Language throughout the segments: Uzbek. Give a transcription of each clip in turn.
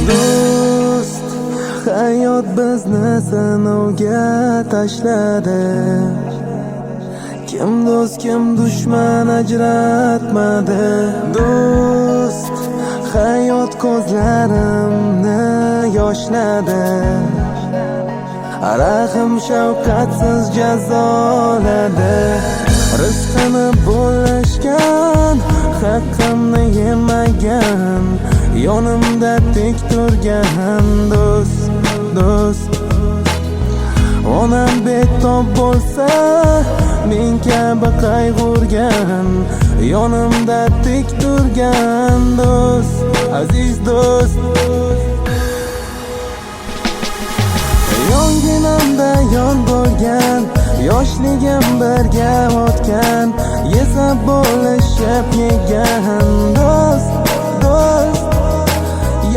Do'st, hayot bizni sinovga tashladi. Kim do'st, kim dushman ajratmadi. Do'st, hayot ko'zlarimni yoshladi. Rahim shafqatsiz jazoladi. Rizqini bo'lishgan, haqqimni yemagan, yonimda tik turgan do'st. Onam betob bo'lsa, men kabi qayg'urgan, yonimda tik turgan do'st, aziz do'st. Yonginamda yon bo'lgan, yoshligim birga o'tgan, yesa bo'lishib yegan do'st.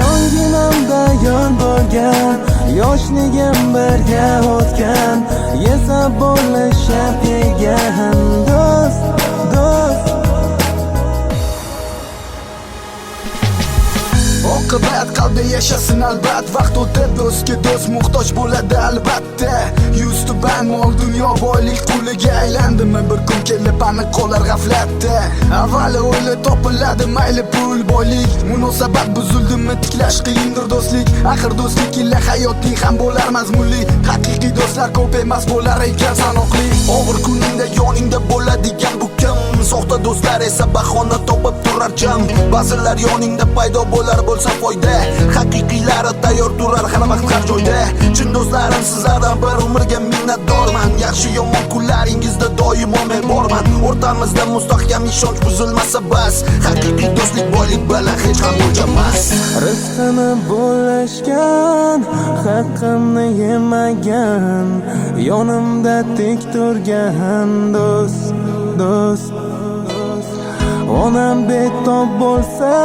Yonginamda yon bo'lgan, yoshligim birga o'tgan, yesa bo'lishib yegan do'st. Oqibat qalbda yashasin albat, vaqt o'tib do'stga do'st muhtoj bo'ladi albatta. Yuz tuban mol dunyo boylik quliga aylandimi, bir kun kelib aniq qolar g'aflatda. Avvalo o'yla topiladi mayli pul boylik, munosabat buzildimi tiklash qiyindir do'stlik. Axir do'stlik illa hayotning ham bo'lar mazmunli, haqiqiy do'stlar ko'p emas bo'lar ekan sanoqli. Og'ir kuningda yoningda bo'ladigan bu kim? Soxta do'stlar esa bahona topib turar jam. Ba'zilar yoningda paydo bo'lar bo'lsa foyda, haqiqiylari tayyor turar har vaqt har joyda. Chin do'stlarim sizlardan bir umrga minnatdorman. Yaxshi yomon kunlaringizda doimo men borman. O'rtamizda mustahkam ishonch buzilmasa bas, haqiqiy do'stlik boylik bilan hech ham o'lchamas. Rizqini bo'lishgan, haqqimni yemagan, yonimda tik turgan do'st. Onam betob bo'lsa,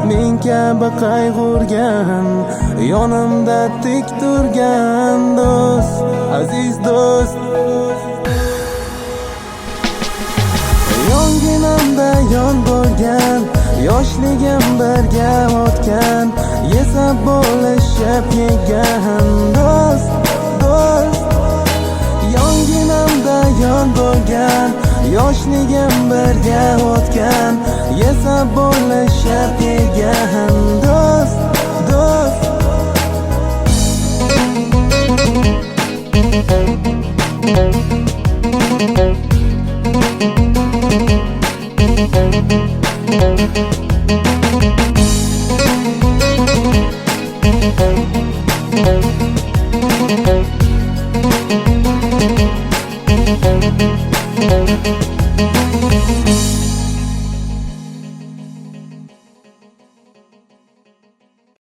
men kabi qayg'urgan, yonimda tik turgan do'st, aziz do'st. Yonginamda yon bo'lgan, yoshligim birga o'tgan, yesa bo'lishib yegan do'st. Yonginamda yon bo'lgan, yoshligim birga o'tgan, yesa bo'lishib yegan do'st. Thank you.